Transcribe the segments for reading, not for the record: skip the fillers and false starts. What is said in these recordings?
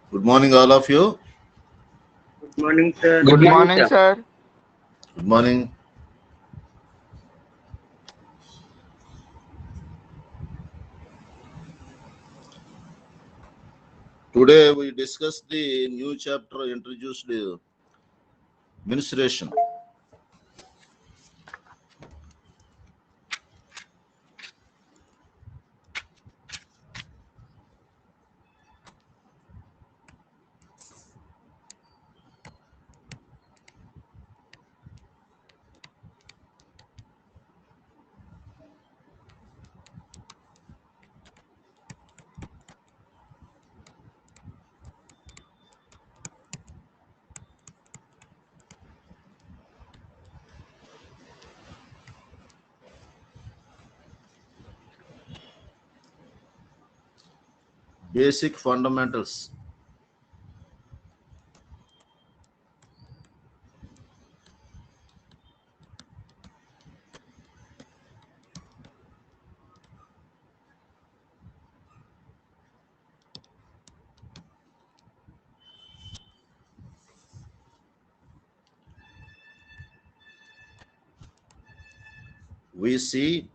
Good morning, all of you. Good morning, sir. Good morning, sir. Good morning. Today we discuss the new chapter introduced menstruation. Basic fundamentals. We see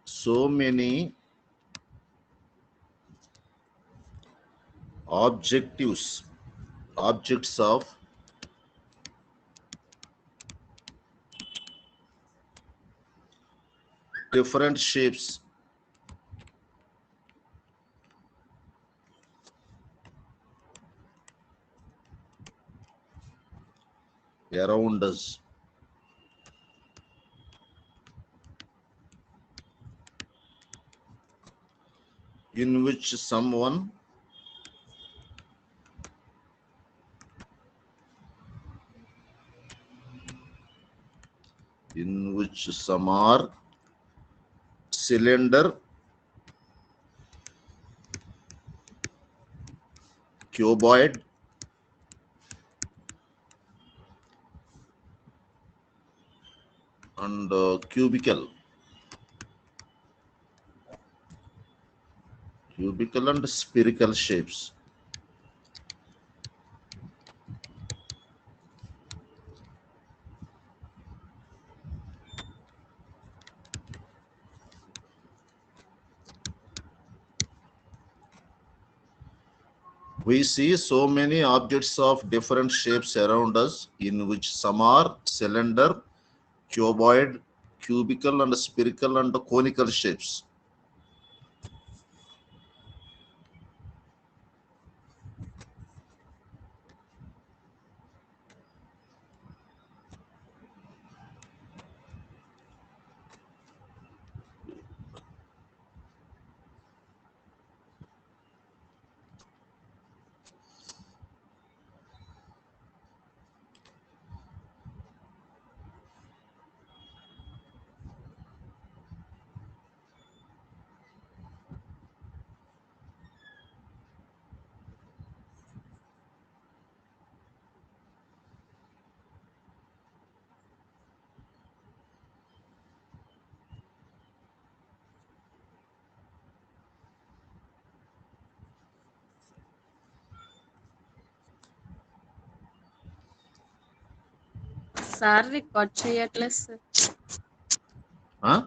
so many objects of different shapes around us. In which some are cylinder, cuboid, and cubical and spherical shapes. We see so many objects of different shapes around us, in which some are cylinder, cuboid, cubical, and spherical and conical shapes. Sir record చేయట్లేదు sir. Huh?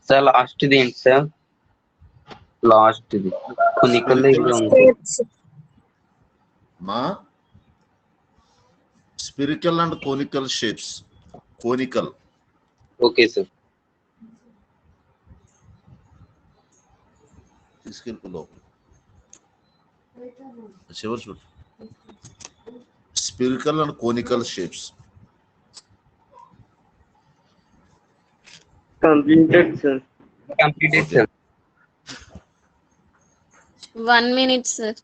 Sir, last ఇది ఏంటి sir? Last ఇది కొనికల్లో ఇది ఉంది. Ma? Spherical and conical shapes. Conical. Okay sir. Spherical and conical shapes. Completed sir. Completed Okay. Sir. 1 minute sir.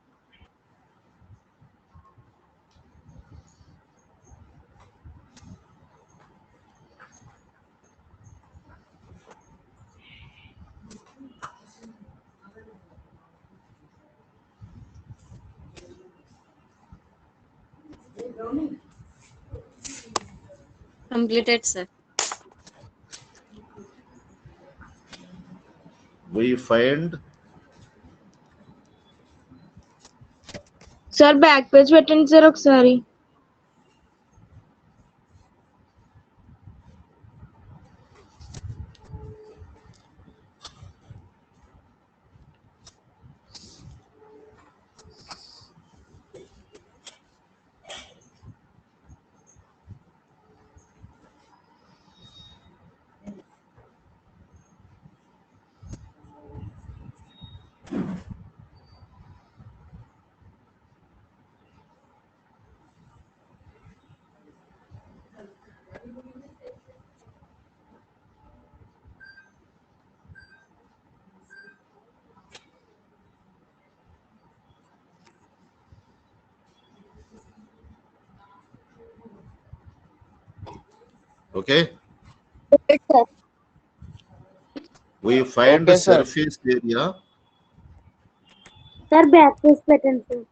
Completed, sir. We find sir back page పెట్టండి sir ఒకసారి. okay. We find Okay, sir. surface area. Sir back page పెట్టండి sir.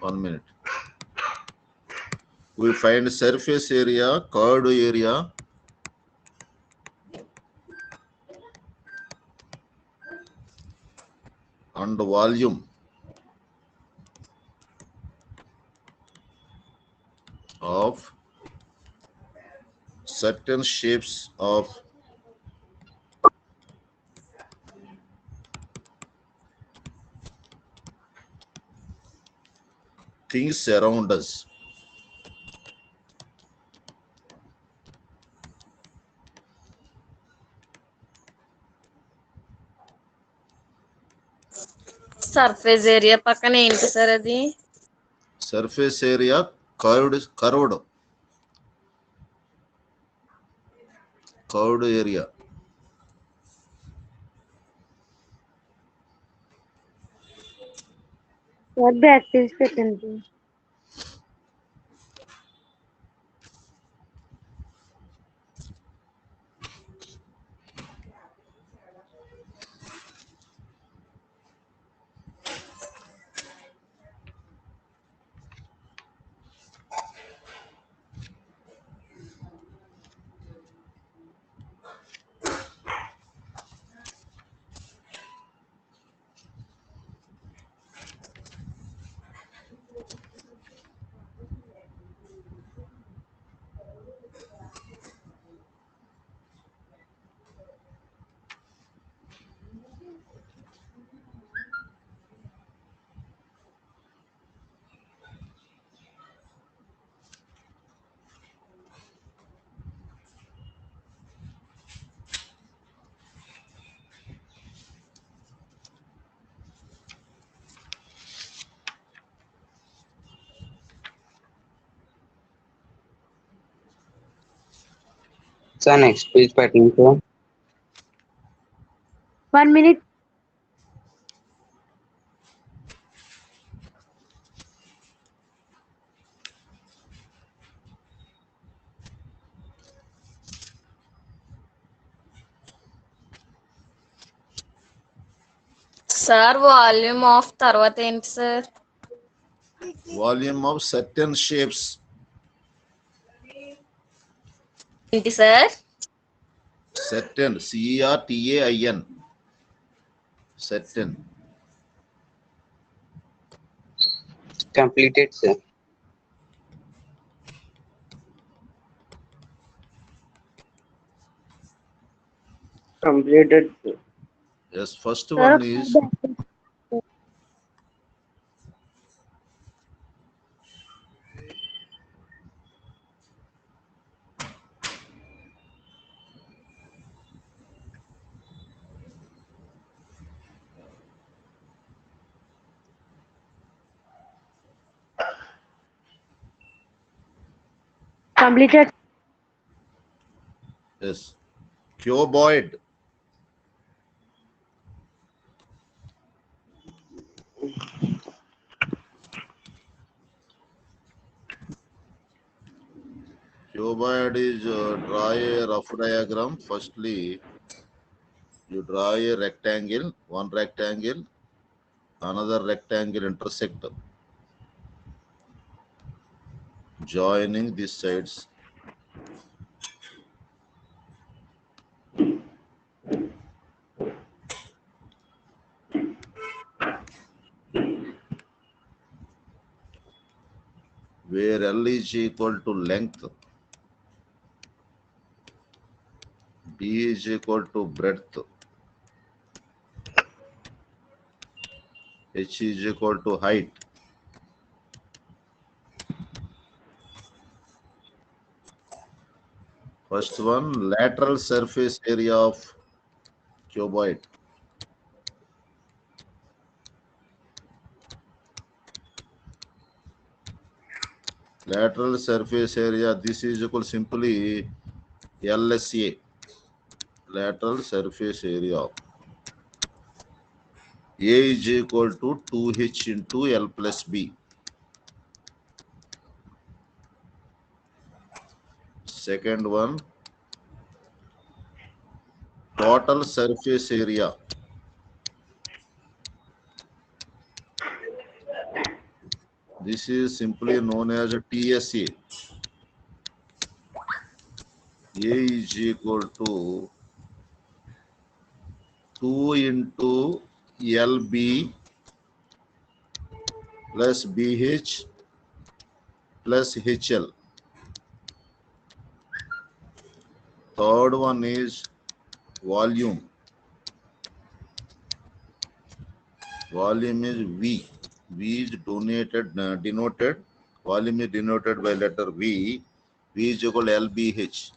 1 minute. We find surface area, curved area, and volume of certain shapes of things around us. Surface area పక్కన ఏంటి sir అది? Surface area, curved area. Sir back page పెట్టండి. Sir, next page pattern, sir. 1 minute. Sir volume of తర్వాత ఏంటి sir? Volume of certain shapes. ఏంటి sir? Certain, CERTAIN. Certain. Completed, sir. Completed. Yes, first sir one is completed. yes, cuboid. Cuboid is draw a rough diagram. Firstly, you draw a rectangle, one rectangle, another rectangle intersect. joining these sides. Where L is equal to length, B is equal to breadth, H is equal to height. First one, lateral surface area of cuboid. Lateral surface area, this is equal simply LSA, lateral surface area. A is equal to 2H into L plus B. Second one, total surface area. This is simply known as a TSA. A is equal to 2 into LB plus BH plus HL. Third one is volume. Volume is V. V is denoted. Volume is denoted by letter V. V is equal to LBH.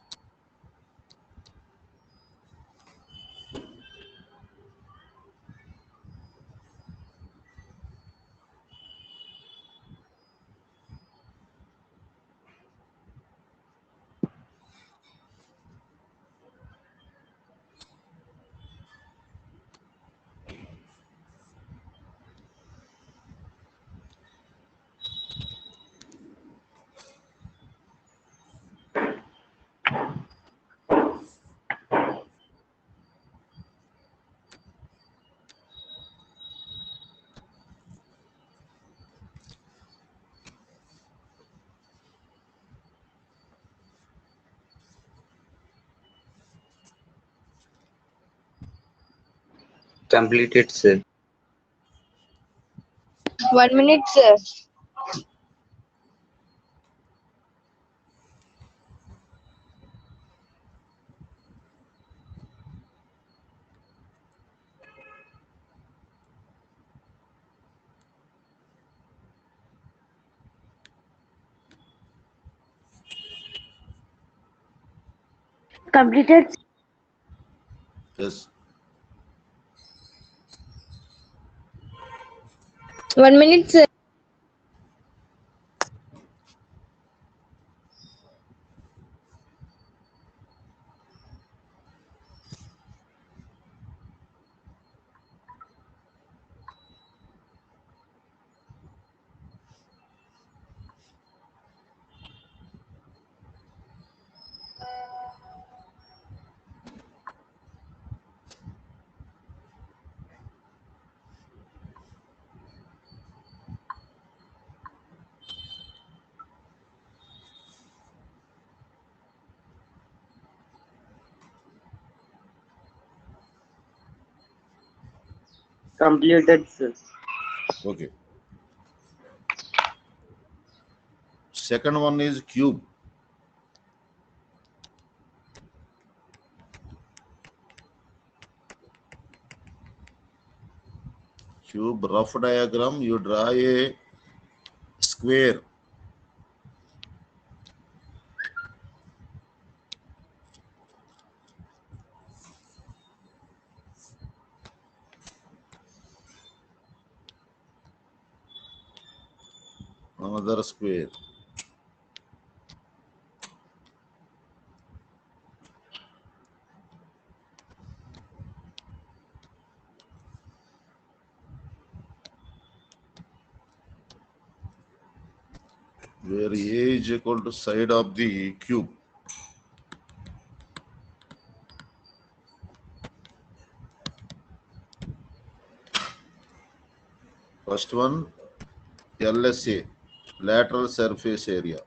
Completed, sir. 1 minute, sir. Completed. Yes. 1 minute, sir. Completed, sir. Okay. Second one is cube. Cube rough diagram, you draw a square. Another square. Where A is equal to side of the cube. First one, LSA, lateral surface area.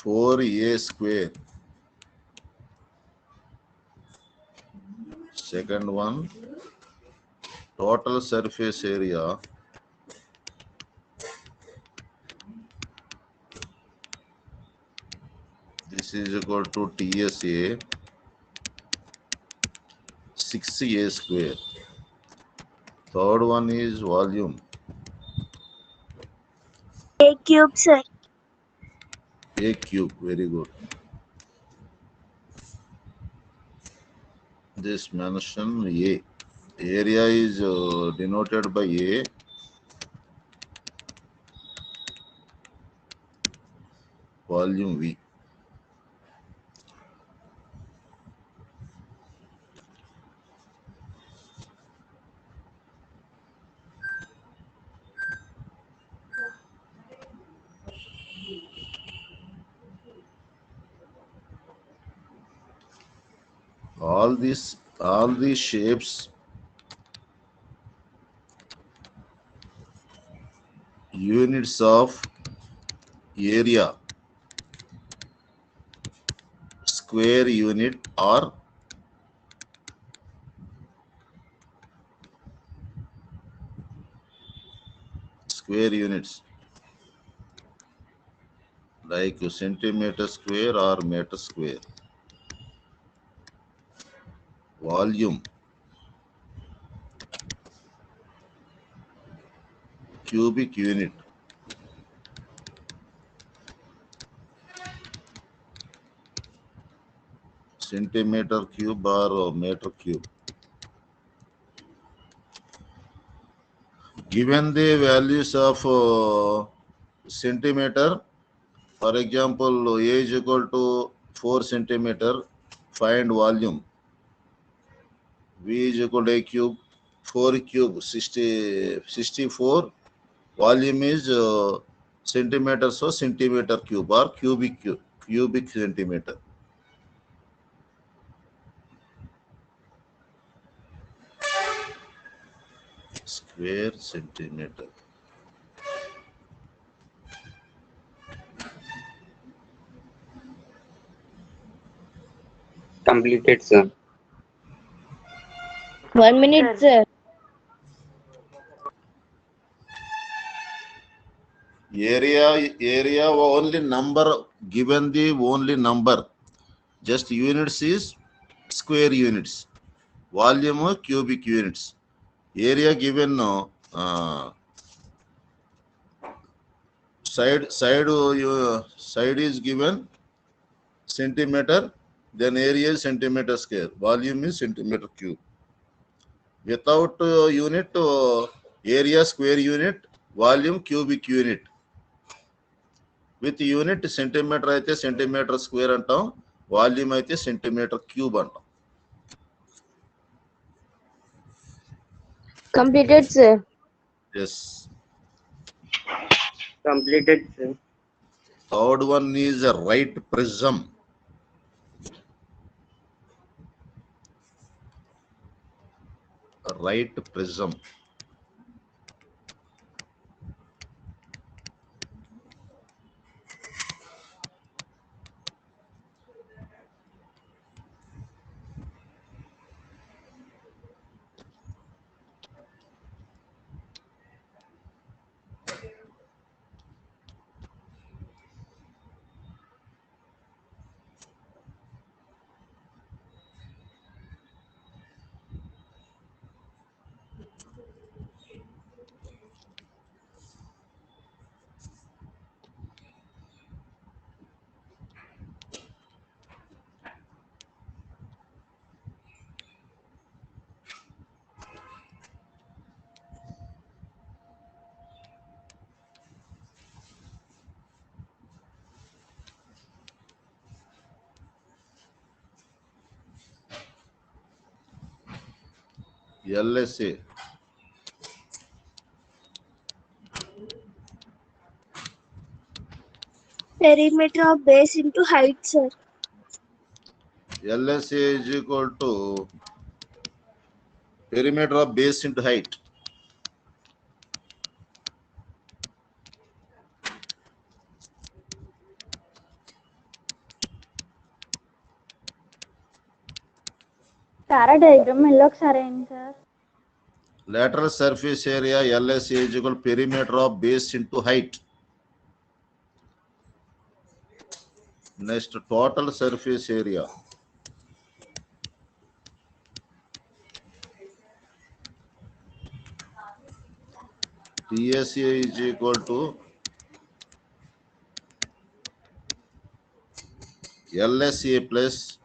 4a square. Second one, total surface area this is equal to TSA 6a square. Third one is volume. A cube, sir. A cube, very good. This mention A. Area is denoted by A. Volume V. All these shapes units of area, square unit or square units like centimeter square or meter square. Volume, cubic unit, centimeter cube or meter cube. Given the values of centimeter, for example, A is equal to 4 centimeter, find volume. V is equal to A cube, 4 cube, 64. Volume is centimeter, so centimeter cube or cubic centimeter. Square centimeter. Completed, sir. 1 minute, sir. Area only number, given the only number. Just units is square units. Volume cubic units. Area given side is given centimeter, then area is centimeter square, volume is centimeter cube. Without unit, area square unit, volume cubic unit. With unit centimeter అయితే centimeter square అంటాం, volume అయితే centimeter cube అంటాం. Completed, sir. Yes. Completed, sir. Third one is a right prism. Right prism. LSA. Perimeter of base into height, sir. LSA is equal to perimeter of base into height. సారా diagram మళ్ళీ ఒకసారి ఏంటి sir? Lateral surface area LSA is equal perimeter of base into height. Next, total surface area. TSA is equal to LSA plus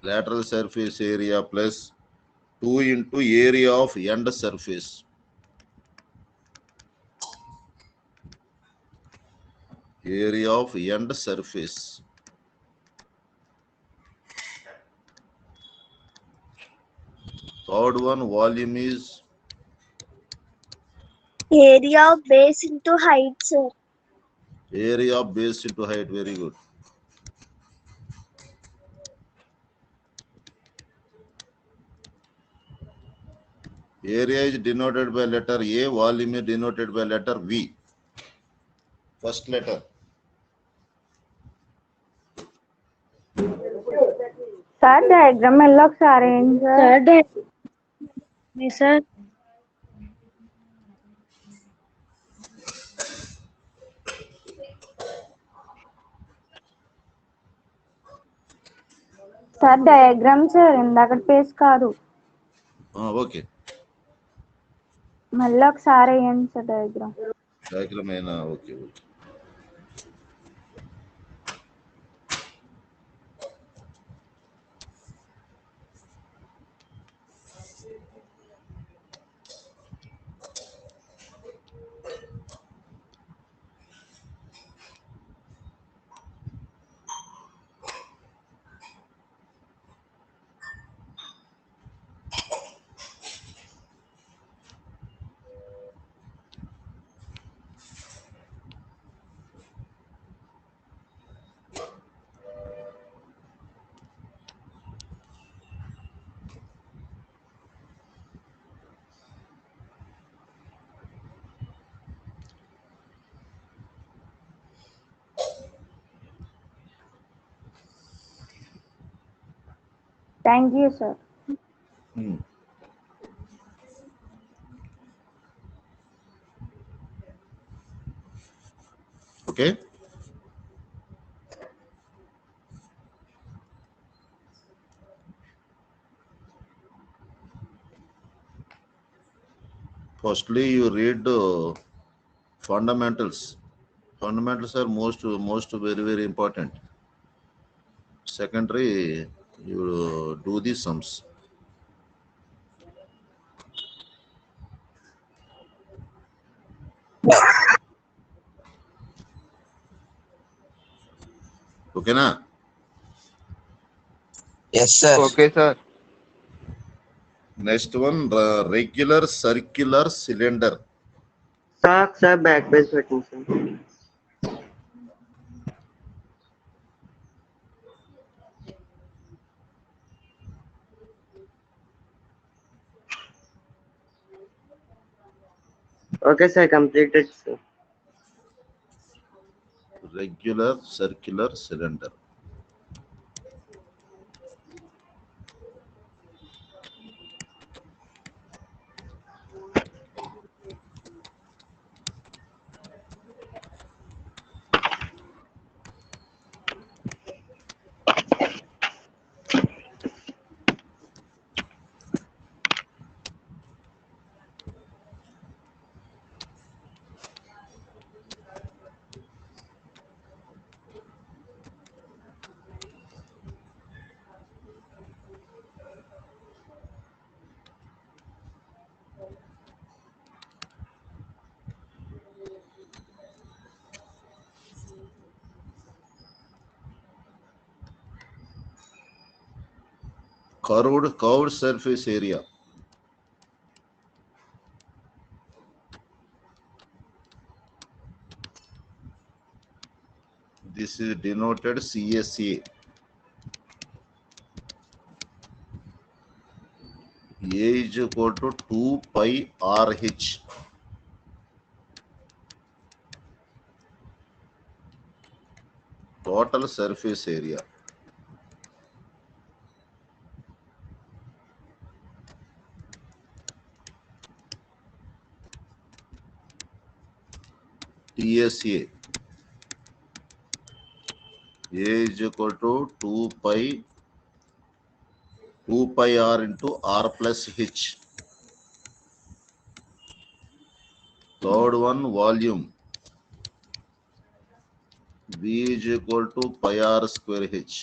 lateral surface area plus 2 into area of end surface. Area of end surface. Third one, volume is Area of base into height, sir. area of base into height. Very good. Area is denoted by letter A, volume is denoted by letter V. First letter. Sir diagram మళ్ళీ ఒకసారి ఏంటి sir? Sir sir diagram sir ఇందాక page కాదు, Okay. మళ్ళీ ఒకసారి వేయండి sir diagram. Diagram అయినా okay. Thank you sir. Okay. Firstly, you read fundamentals. Fundamentals are most very important. Secondary, you do the sums. Okay na? Yes, sir. Okay, sir. Next one, regular circular cylinder. Sir, back page పెట్టండి sir. Okay, sir, completed, sir. Regular circular cylinder. Curved surface area. This is denoted CSA. A is equal to 2 pi RH. Total surface area. TSA. A is equal to 2 pi r into r plus h. Third one, volume. V is equal to pi r square h.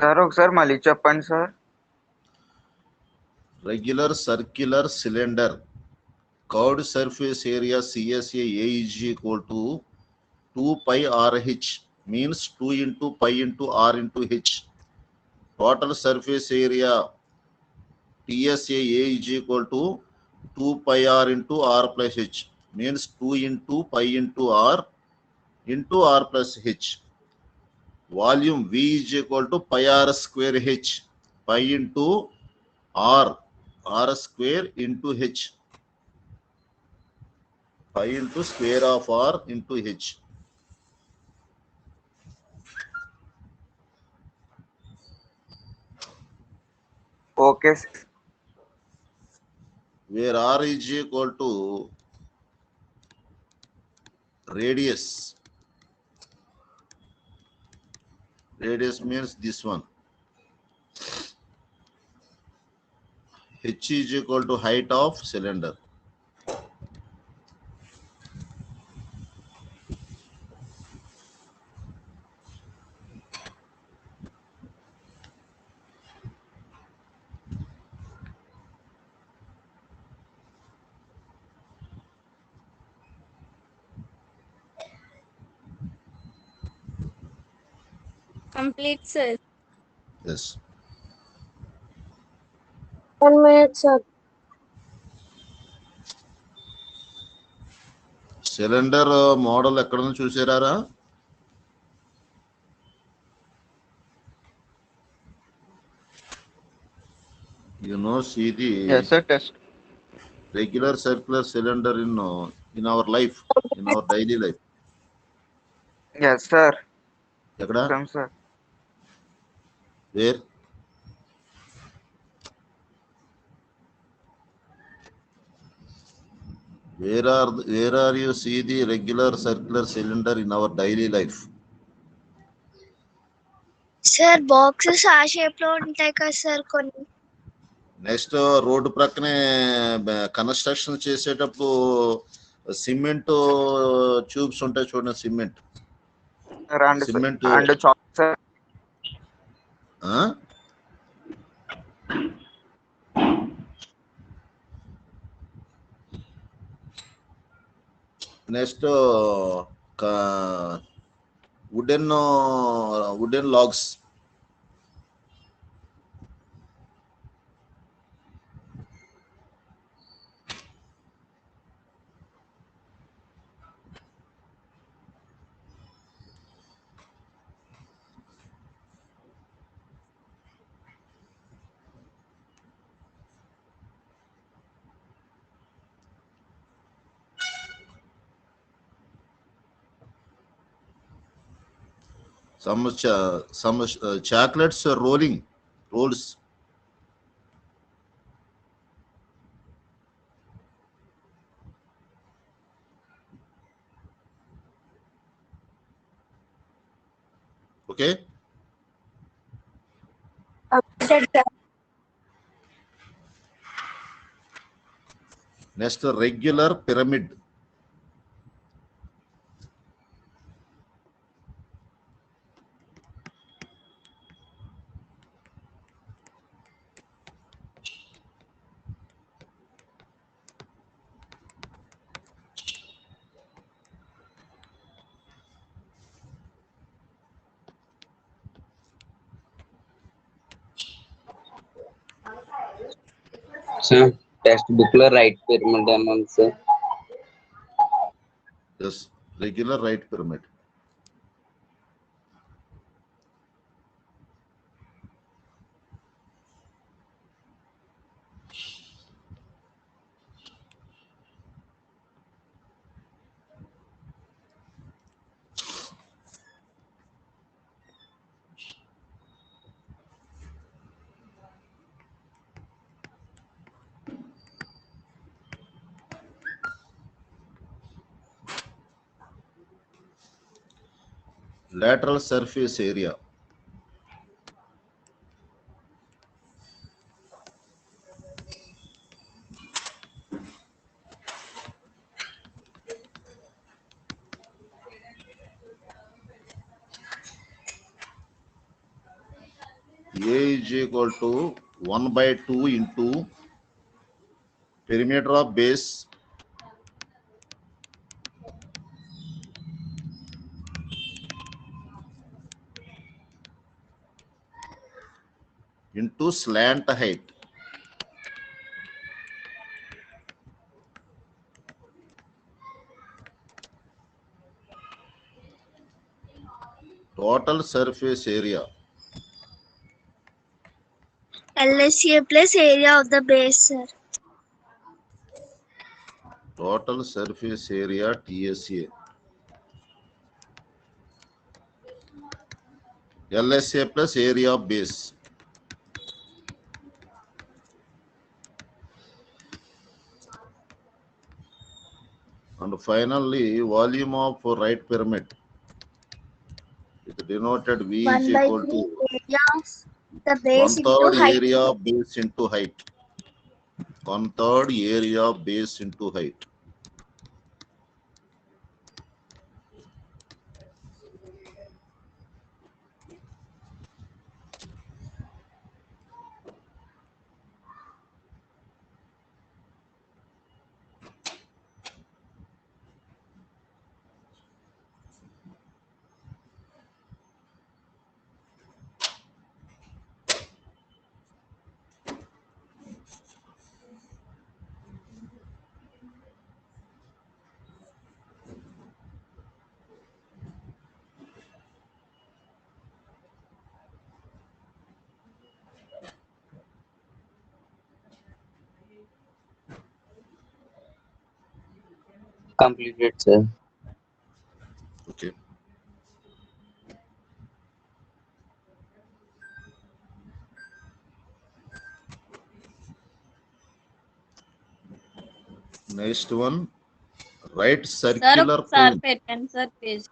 Sir ఒకసారి మళ్ళీ చెప్పండి sir. Regular circular cylinder, curved surface area CSA A is equal to 2 pi RH, means 2 into pi into r into h. Total surface area TSA A is equal to 2 pi r into r plus h, means 2 into pi into r plus h. Volume V is equal to pi r square h, pi into r square into h, pi into square of r into h. Okay sir. Where r is equal to radius. Radius means this one. H is equal to height of cylinder. Complete, sir. Yes. 1 minute, sir. Cylinder model ఎక్కడన్నా చూసారా? You know, see the Yes sir, test. regular circular cylinder in our life, in our daily life. Yes sir. ఎక్కడ? Sir. Where? Where are you see the regular circular cylinder in our daily life? Sir, boxes ఆ shape లో ఉంటాయి కదా sir కొన్ని. Next road ప్రక్కనే construction చేసేటప్పుడు cement tubes ఉంటాయి చూడండి, cement cement and chalk sir. Next wooden logs. Some chocolates rolls. Okay. Next, regular pyramid. Sir, textbook లో రైట్ పిరమిడ్ అన్నాను sir. Yes, regular right pyramid. Lateral surface area. A is equal to 1 by 2 into perimeter of base into slant height. Total surface area. LSA plus area of the base, sir. Total surface area TSA. LSA plus area of base. And finally, volume of right pyramid. It denoted V is 1 by equal 3 to area of the base 1/3 into height. area of base into height. 1/3 area of base into height. Completed, sir. Okay. Next one, right sir circular ఒకసారి cone. పెట్టండి sir page.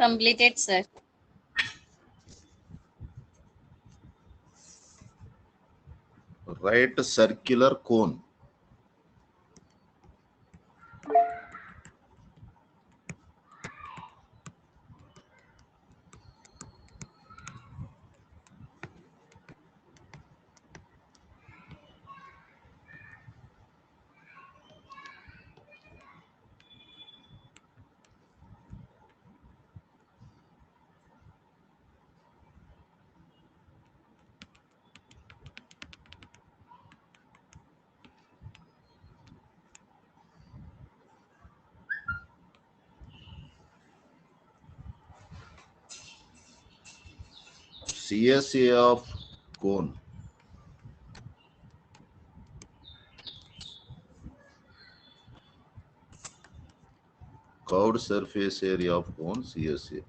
Completed, sir. Right circular cone. CSA of cone. Curved surface area of cone, CSA.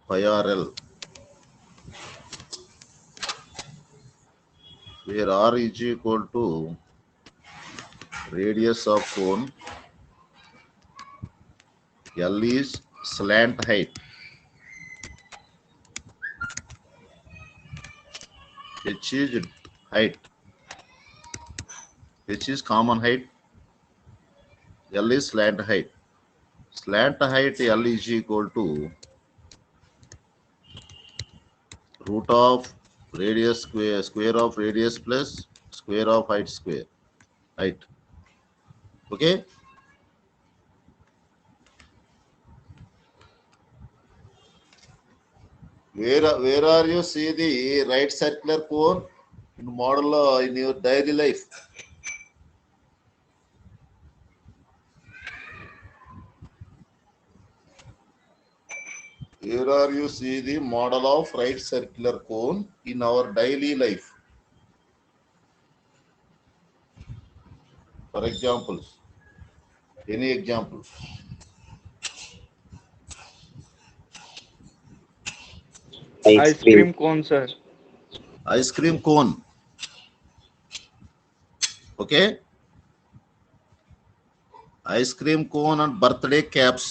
Pi RL, where R is equal to radius of cone, L is slant height, H is height, H is common height, L is slant height. Slant height L is equal to root of radius square of radius plus square of height square height. Okay. Where are you see the right circular cone in model in your daily life? Here are you see the model of right circular cone in our daily life. For examples, any examples? Ice Ice cream. cream cone, sir. Ice cream cone. Okay. Ice cream cone and birthday caps.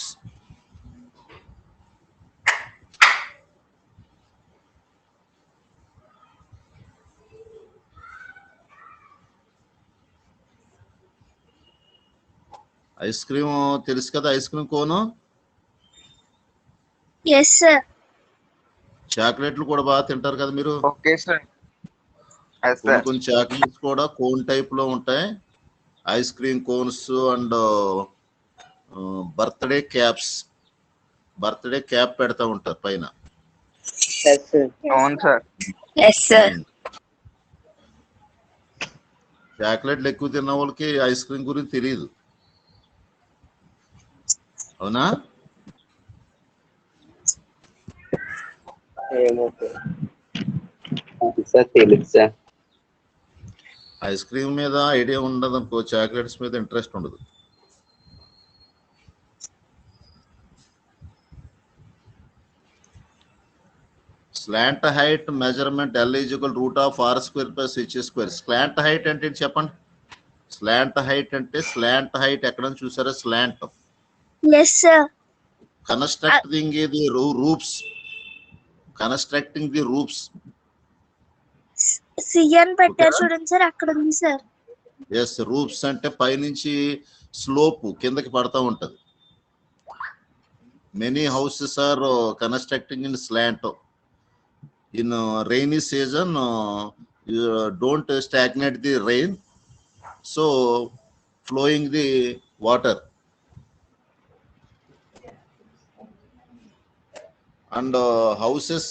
Ice cream తెలుసు కదా, ice cream cone. Yes sir. చాక్లెట్లు కూడా బాగా తింటారు కదా మీరు. Okay, sir. Yes, కొన్ని sir. కొన్ని చాక్లెట్స్ కూడా కోన్ టైప్ లో ఉంటాయి. Ice cream cones and birthday caps. Birthday cap పెడతా ఉంటారు పైన. Yes, sir. అవును సార్. Yes sir. చాక్లెట్లు ఎక్కువ తిన్న వాళ్ళకి ఐస్ క్రీమ్ గురించి తెలియదు, అవునా? ఏమో sir. సార్ తెలుసు సార్. ఐస్ క్రీమ్ మీద ఐడియా ఉండదు అనుకో, చాక్లెట్స్ మీద ఇంట్రెస్ట్ ఉండదు. Slant height measurement L = √r² + h². Slant height అంటే ఏంటి చెప్పండి. స్లాంట్ హైట్ అంటే స్లాంట్ హైట్ ఎక్కడ చూసారా? Slant. Yes sir. Constructing the roofs. Constructing the roofs. CN పెట్టారు చూడండి సార్, అక్కడ ఉంది సార్. ఎస్, రూప్స్ అంటే పైనుంచి స్లోప్ కిందకి పడతా ఉంటది. Many houses are constructing in slant. In rainy season, you don't stagnate the rain, so flowing the water. And houses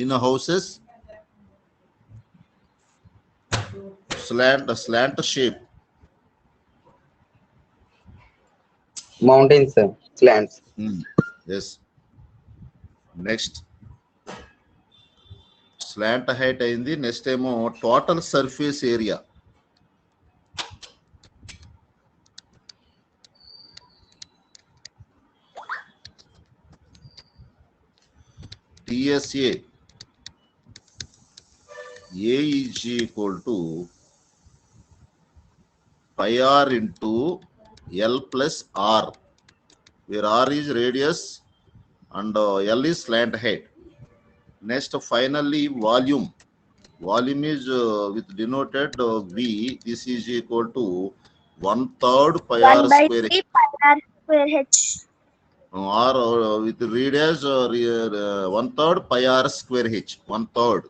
in houses slant shape. Mountains sir, slants. Yes. Next, slant height అయింది. Next ఏమో total surface area. TSA A is equal to pi r into L plus R, where R is radius and L is slant height. Next, finally, volume. Volume is with denoted V. This is equal to 1/3 pi r 1/3 square pi r square h. or with radius 1/3 pi r square h. 1/3.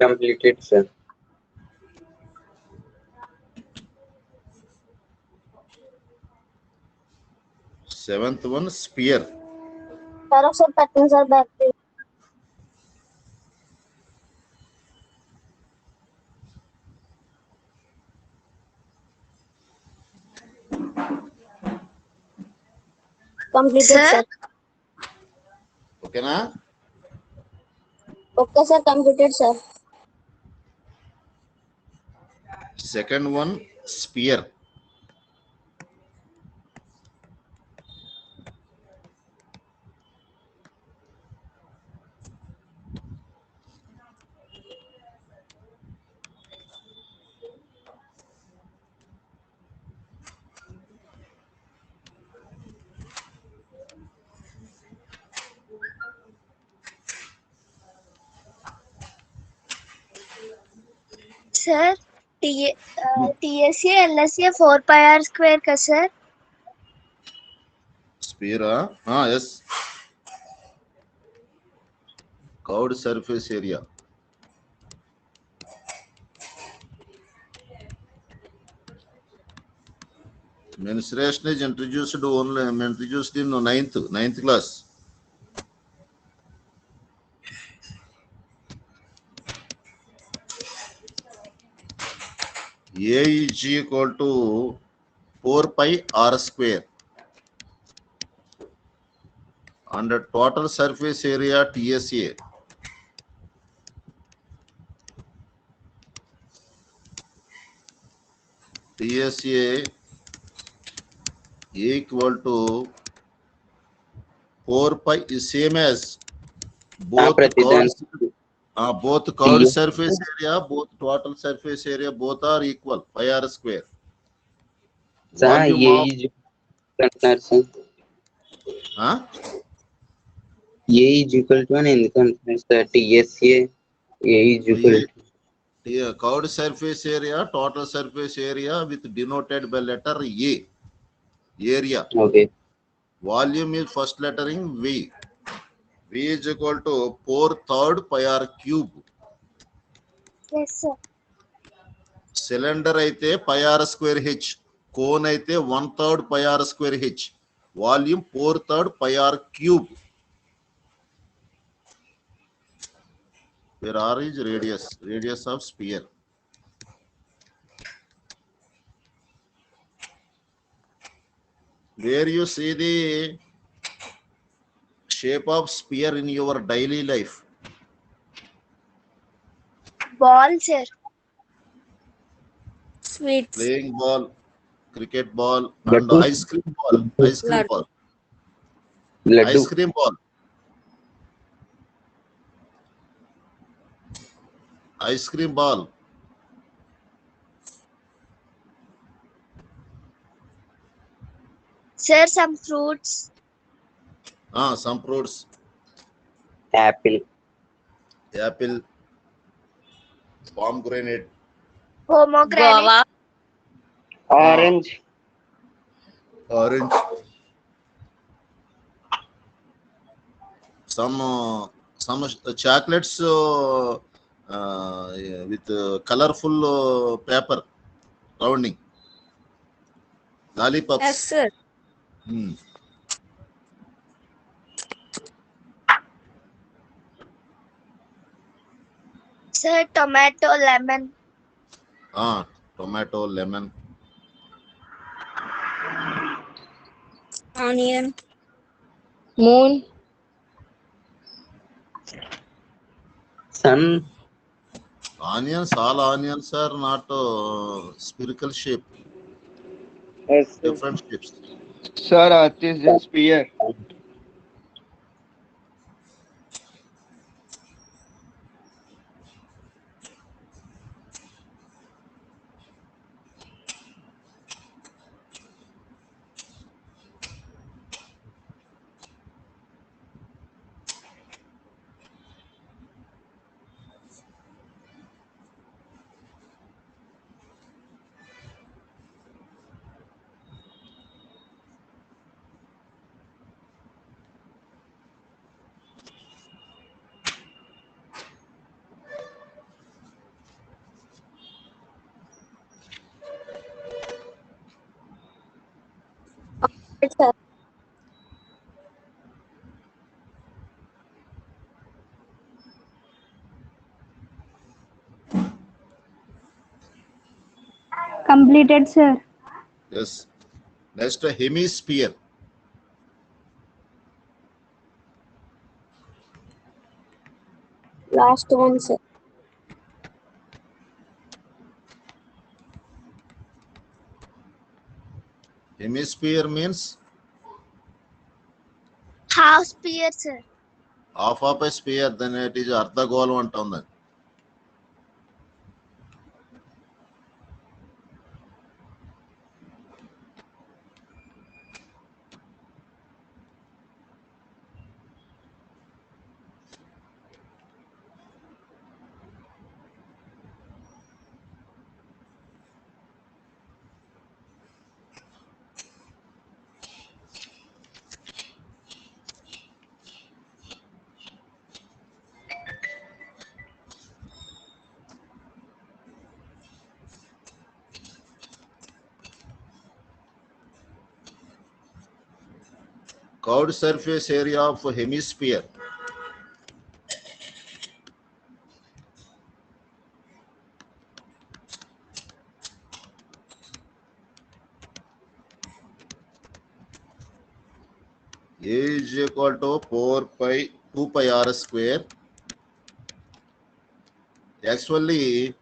Completed sir. Seventh one, sphere. Sir ఒకసారి పెట్టండి sir back. Completed sir. ఓకేనా? Okay sir, completed sir. Second one, sphere. Sir TSA LSA 4 pi r square కదా sir? Sphere, yes. Curved surface area. Mensuration is introduced in ninth class. A is equal to 4 pi r square and the total surface area TSA. TSA equal to 4 pi is same as both curved surface area, both total surface area, both are equal, pi r square. Volume of A is equal to an ఎందుకంటున్నారు sir TSA A is equal to curved surface area, total surface area with denoted by letter A. Area. okay Volume is first lettering V. V is equal to 4/3 pi r cube. Yes, sir. Cylinder అయితే pi r square h. Cone అయితే 1/3 pi r square h. Volume 4/3 pi r cube. Where r is radius of sphere. Where you see the shape of sphere in your daily life? Ball, sir. Sweets. Playing ball, cricket ball, and Laddu. ice cream ball. Ice cream Laddu. ball. Laddu. Ice cream ball. Ice cream ball. Sir, some fruits. Some fruits. Apple Apple, pomegranate, Pomegranate. Guava. Orange. orange. Some chocolates with colorful paper rounding. Lollipops. Yes, sir. Hmm. Sir, tomato, lemon. Tomato, lemon. Onion. Moon. sun Onions, all onions are not spherical shape, Yes, sir. different shapes. Sir, Earth is a sphere. Yes, sir. Completed, sir. Yes. Next, hemisphere. Last one, sir. Hemisphere means Half sphere, sir. half of a sphere, then it is అర్ధగోళం అంటాం దాన్ని. Curved surface area of hemisphere. A is equal to 2 pi r square. Actually,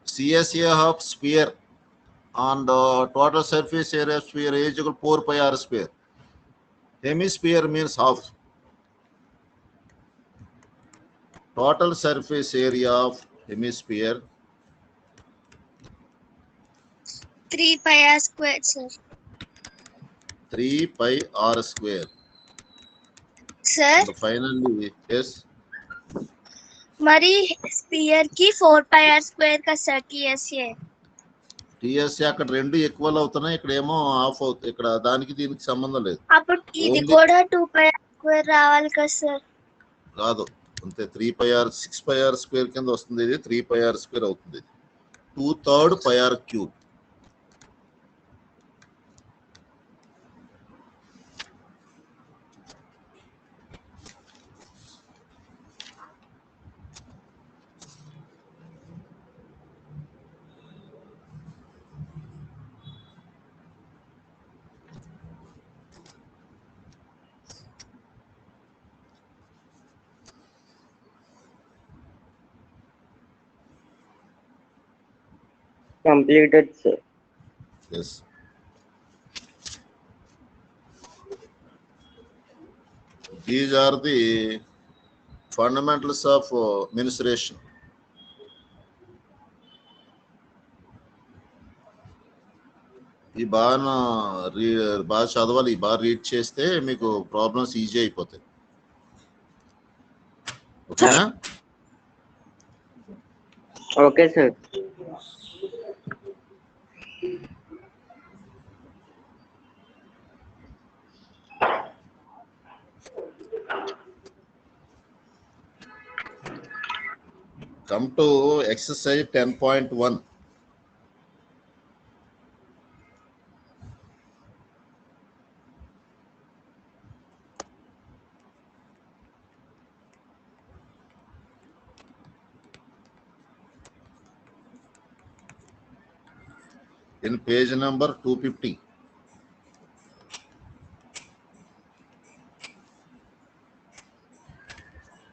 CSA of sphere on the total surface area of sphere is equal to 4 pi r square. Hemisphere means half. Total surface area of hemisphere 3 pi r squared, sir. 3 pi r square. Sir, And finally, yes, మరి spear కి 4 pi r square కదా sir TSA. TSA అక్కడ రెండు equal అవుతున్నాయి, ఇక్కడ ఏమో of అవుతుంది. ఇక్కడ దానికి దీనికి సంబంధం లేదు. అప్పుడు ఇది Only- కూడా 2 pi r square రావాలి కదా సార్. కాదు, అంతే. 3 pi r 6 pi r square కింద వస్తుంది. ఇది 3 pi r స్క్వేర్ అవుతుంది. 2/3 pi r cube. Completed, sir. Yes. These are the fundamentals of mensuration. ఈ బాగా చదవాలి, బాగా రీడ్ చేస్తే మీకు ప్రాబ్లమ్స్ ఈజీ అయిపోతాయి. ఓకేనా? Okay, sir. Come to exercise 10.1. In page number 250.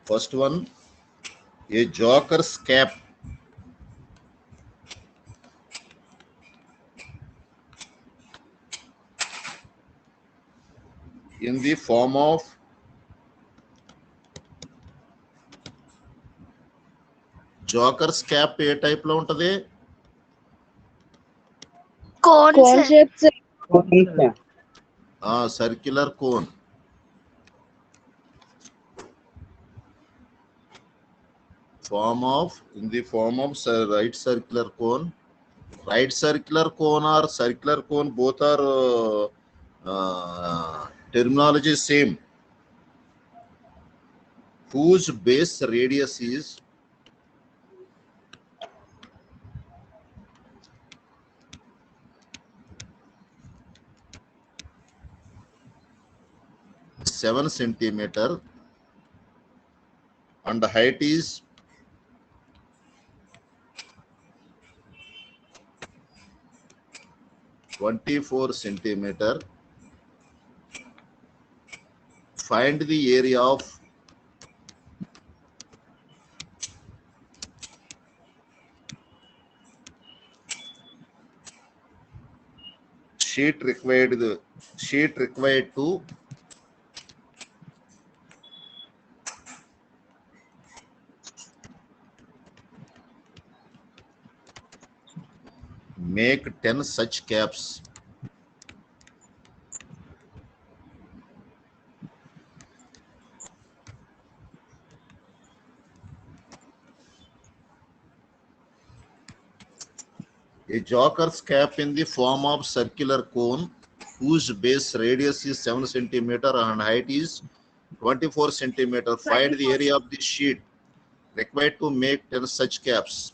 First one, a joker's cap in the form of jokers cap A type లో ఉంటది? Cone Cone sir. shape, sir. Circular cone. In the form of right circular cone. Right circular cone or circular cone, both are terminology same. Whose base radius is 7 centimeter and the height is 24 centimeter. Find the area of sheet required to make 10 such caps. A joker's cap in the form of circular cone whose base radius is 7 centimeter and height is 24 centimeter. Find the area of the sheet required to make 10 such caps.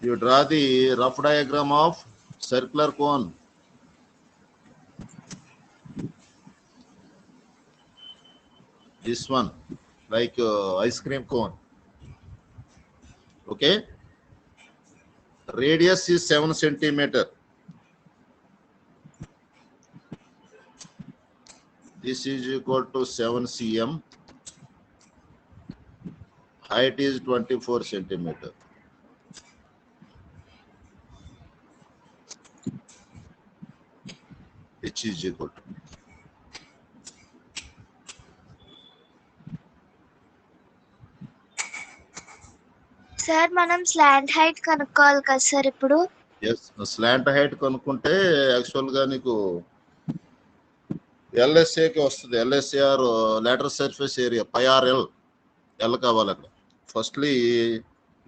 You draw the rough diagram of circular cone. This one, like ice cream cone. Okay. Radius is 7 centimeter. This is equal to 7 cm. Height is 24 centimeter. H is equal to. Sir మనం slant height కనుక్కోవాలి కదా sir ఇప్పుడు. Yes, slant height కనుక్కుంటే యాక్చువల్గా నీకు ఎల్ఎస్ఏకి వస్తుంది. LSA R lateral surface area pi R L L కావాలి అక్కడ. Firstly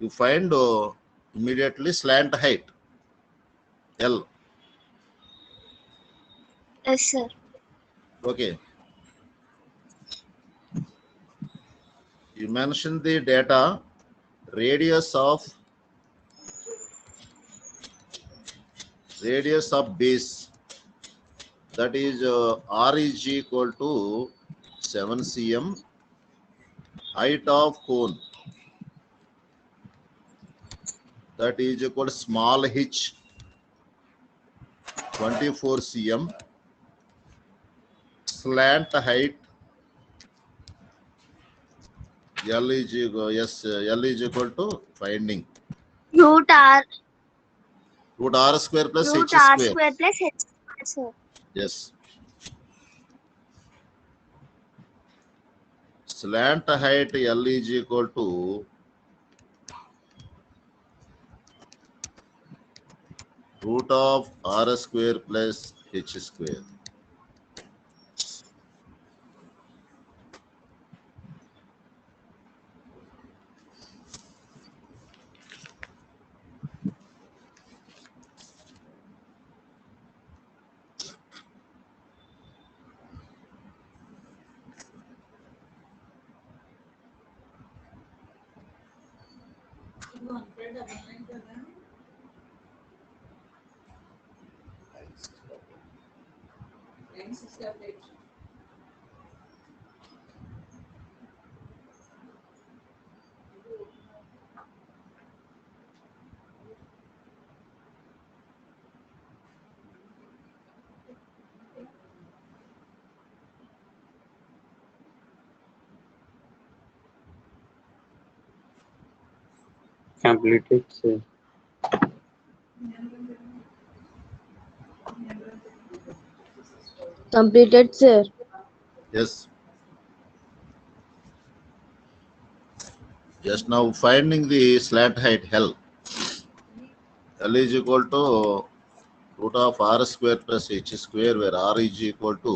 you find immediately slant height L. Yes sir. Okay, you mention the data. radius of base, that is r is equal to 7 cm. Height of cone, that is equal to small h 24 cm. Slant height L is equal to finding root R square plus h root R square. Square plus H square sir. Yes. Slant height L is equal to root of r square plus h square. Completed, sir. Completed, sir. Yes. Just now finding the slant height L. L is equal to root of r square plus h square, where r is equal to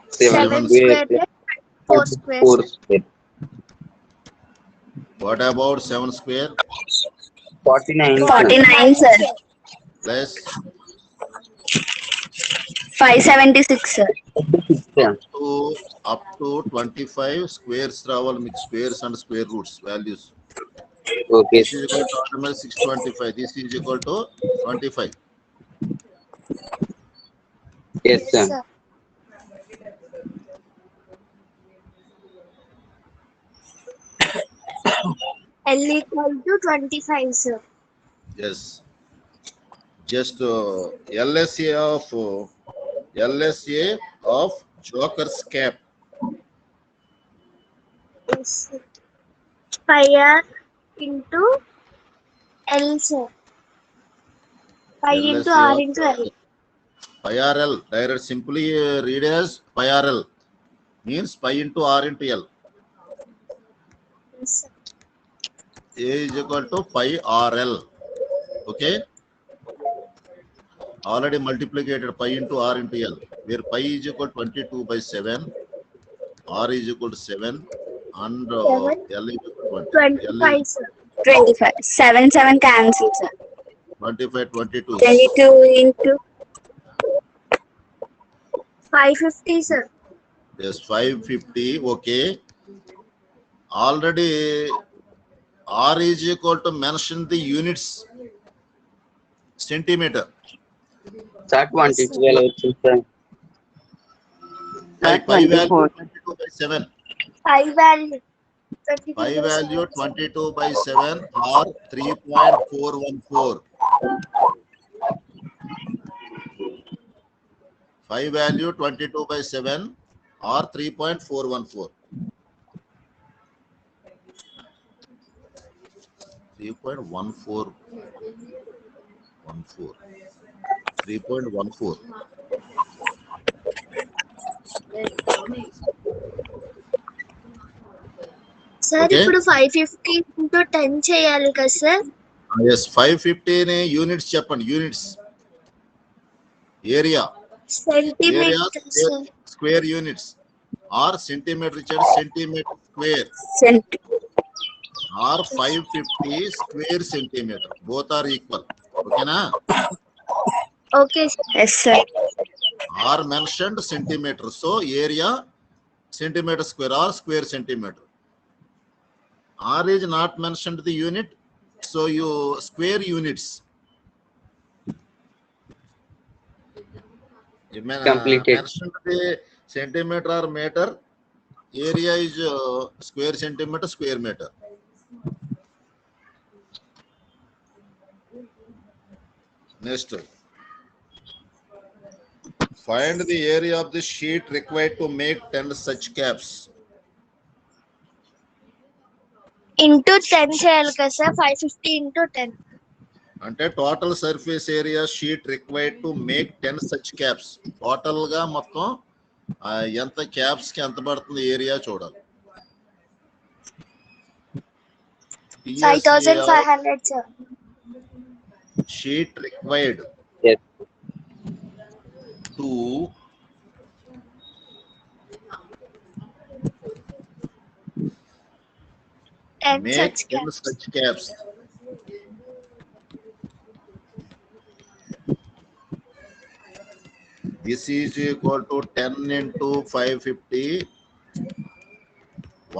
7 square plus 4 square. 4 square. what about 7 square 49. 49 sir. plus 576 sir. 6. up to 25 squares రావాలి మీకు, squares and square roots values. Okay. This is equal to automatic 625. This is equal to 25. Yes, sir. Sir. L equal to 25 sir. Yes. Just LSA of Joker's cap. Yes, sir. Pi r into L sir. Pi into LSA r of into L. pi RL. Direct simply read as pi RL. Means pi into r into L. Yes, sir. A is equal to pi RL. Okay. Already multiplicated pi into r into L, where pi is equal to 22 by 7, r is equal to 7, and L is equal to 20. L 25 is sir. 25. 7 cancel sir. 25, 22. 22 into 550 sir. Yes, 550. Okay. Already R is equal to mention the units centimeter. Sir 22 ఎలా వచ్చింది sir? Pi 24. value 22 by 7. Pi value. Pi value 22 by 7 or 3.414. Pi value 22 by 7 or 3.414. 3.1414. 3.14. Sir Okay. ఇప్పుడు 550 into 10 చేయాలి కదా సార్? Yes, 515 units చెప్పండి. Units. Area. Centimeter sir. Square units. Or centimeter centimeter square. Or 550 square centimeter. Both are equal. Okay na? Okay sir. Yes sir. Are mentioned centimeter. So area centimeter square or square centimeter. R is not mentioned the unit. So you square units. You Completed. mentioned the centimeter or meter. Area is square centimeter, square meter. Next. Find the area of the sheet required to make 10 such caps. Into 10 చేయాలి కదా sir? 550 into 10. అంటే total surface area sheet required to make 10 such caps. Total గా మొత్తం ఎంత caps కి ఎంత పడుతుంది area చూడాలి. 5500 sir. Sheet required Yes. To make 10 such caps. This is equal to 10 into 550.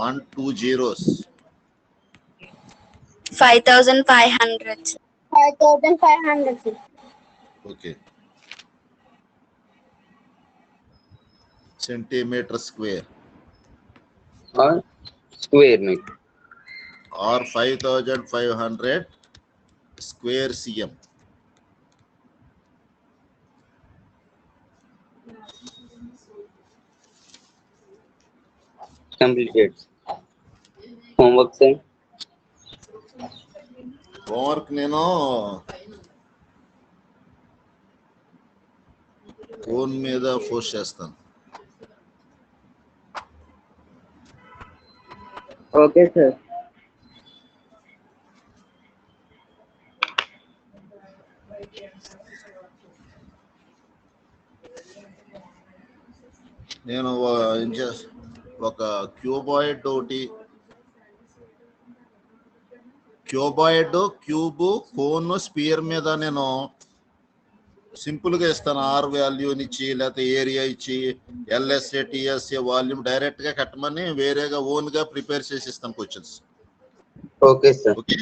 1 2 zeros. 5500 sir. 5500 sir. Okay. Centimeter square Or square meter. or 5500 square cm. Completed. Homework sir. Homework నేను phone మీద post చేస్తాను. Okay, sir. నేను ఒక cuboid ఒకటి cuboid cube cone spear మీద నేను simple గా ఇస్తాను. ఆర్ వాల్యూని ఇచ్చి లేకపోతే ఏరియా ఇచ్చి ఎల్ఎస్ఏ టిఎస్ఏ వాల్యూమ్ డైరెక్ట్ గా కట్టమని వేరేగా ఓన్ గా ప్రిపేర్ చేసి ఇస్తాను questions. Okay sir. Okay.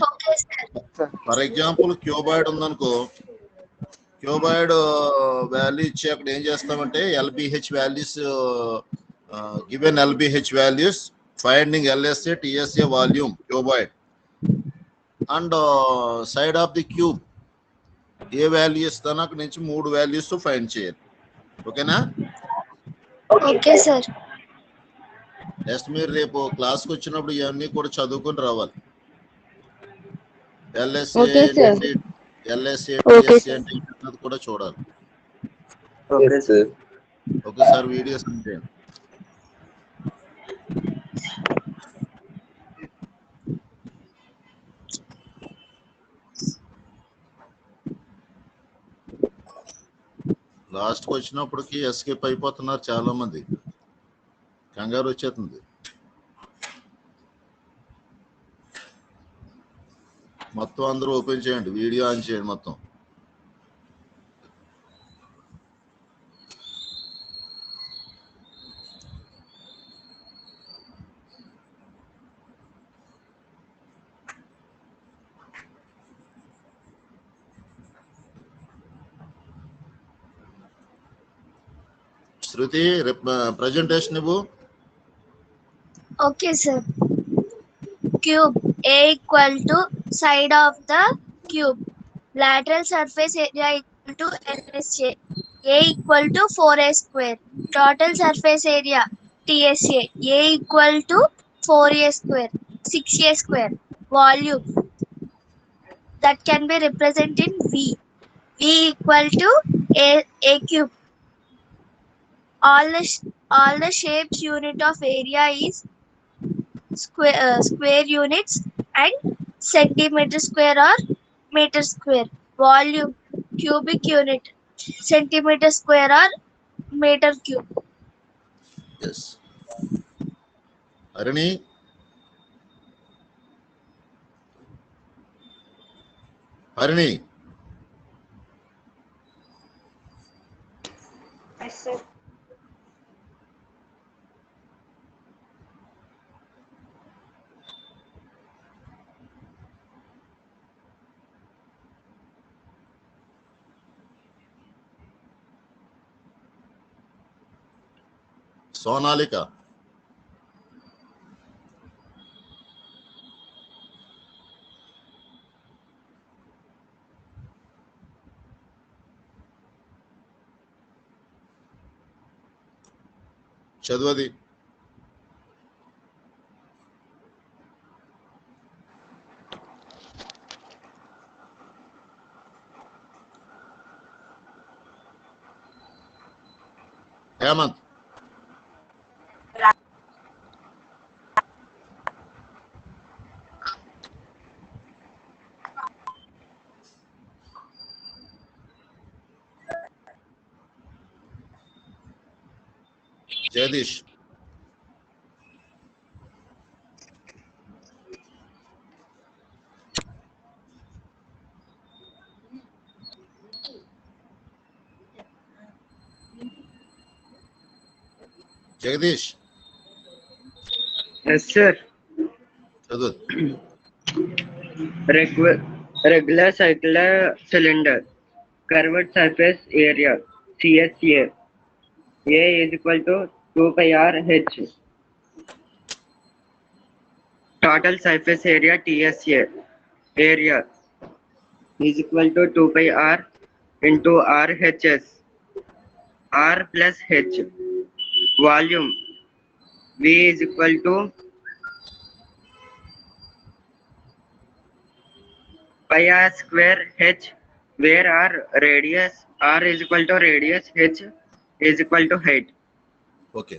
For example cuboid ఉందనుకో, క్యూబాయిడ్ వాల్యూ ఇచ్చి అక్కడ ఏం చేస్తామంటే LBH values given LBH values finding LSA TSA volume cuboid and side of the cube ఏ వాల్యూ ఇస్తానో అక్కడ నుంచి 3 వాల్యూస్ ఫైండ్ చేయాలి. ఓకేనా? Okay sir. నెక్స్ట్ మీరు రేపు క్లాస్కి వచ్చినప్పుడు ఇవన్నీ కూడా చదువుకొని రావాలి. ఎల్ఎస్ఏ ఎల్ఎస్ఏ టిఎస్ఏ అంటే ఏంటన్నది కూడా చూడాలి. Okay sir. ఒకసారి వీడియోస్ అంటే లాస్ట్కి వచ్చినప్పటికి ఎస్కేప్ అయిపోతున్నారు చాలా మంది. కంగారు వచ్చేస్తుంది. మొత్తం అందరూ ఓపెన్ చేయండి, వీడియో ఆన్ చేయండి మొత్తం. శృతి ప్రెజెంటేషన్ ఇవ్వు. Okay, sir. Cube A equal to side of the cube. Lateral surface area equal to LSA. A equal to 4A square. Total surface area TSA. A equal to 4A square. 6A square. Volume that can be represented in V. V equal to A cube. All the shapes unit of area is square units and centimeter square or meter square. Volume cubic unit centimeter square or meter cube. Yes. Harini. Harini. Yes, sir. Sonalika. చదువది. Hemanth. Jagadeesh. Jagadeesh. Yes, sir. చదువు. Regular circular cylinder. Curved surface area CSA. A is equal to 2 pi r h. Total surface area TSA. Area is equal to 2 pi r into RHS. R plus H. Volume V is equal to pi r square H, where R is equal to radius, H is equal to height. Okay.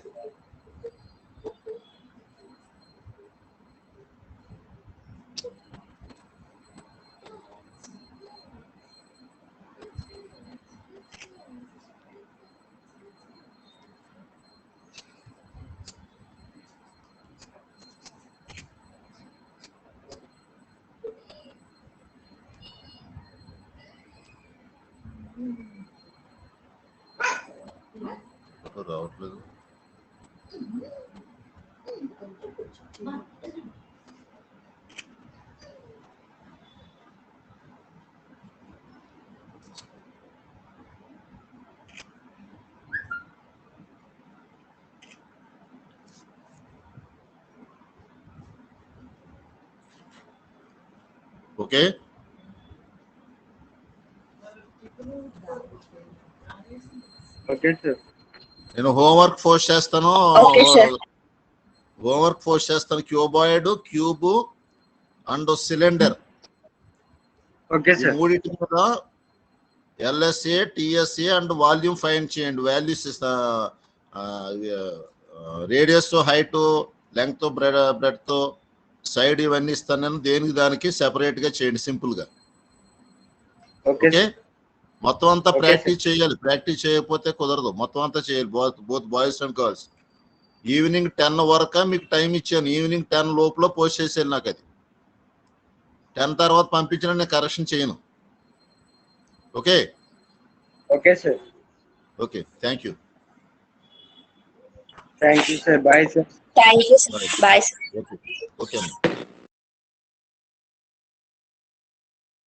రావట్లేదు. Okay. Okay, sir. నేను homework post చేస్తాను. Okay, sir. Homework post చేస్తాను. Cuboid, cube and cylinder. Okay, ఈ sir. మూడింటి మీద LSA, TSA and volume find చేయండి. Values radius, height, length, breadth, side ఇవన్నీ ఇస్తాను నేను. దేనికి దానికి సెపరేట్ గా చేయండి సింపుల్ గా. Okay, okay. మొత్తం అంతా Okay, ప్రాక్టీస్ చేయాలి. ప్రాక్టీస్ చేయకపోతే కుదరదు. మొత్తం అంతా చేయాలి. Both boys and girls. Evening 10 వరకు మీకు టైం ఇచ్చాను. ఈవినింగ్ 10 లోపల పోస్ట్ చేసేయాలి. నాకు అది 10 తర్వాత పంపించిన నేను కరెక్షన్ చేయను. Okay. Okay, sir. Okay. Thank you. Thank you, sir. Bye, sir. Thank you, sir. Bye, sir. Okay. Okay అమ్మా.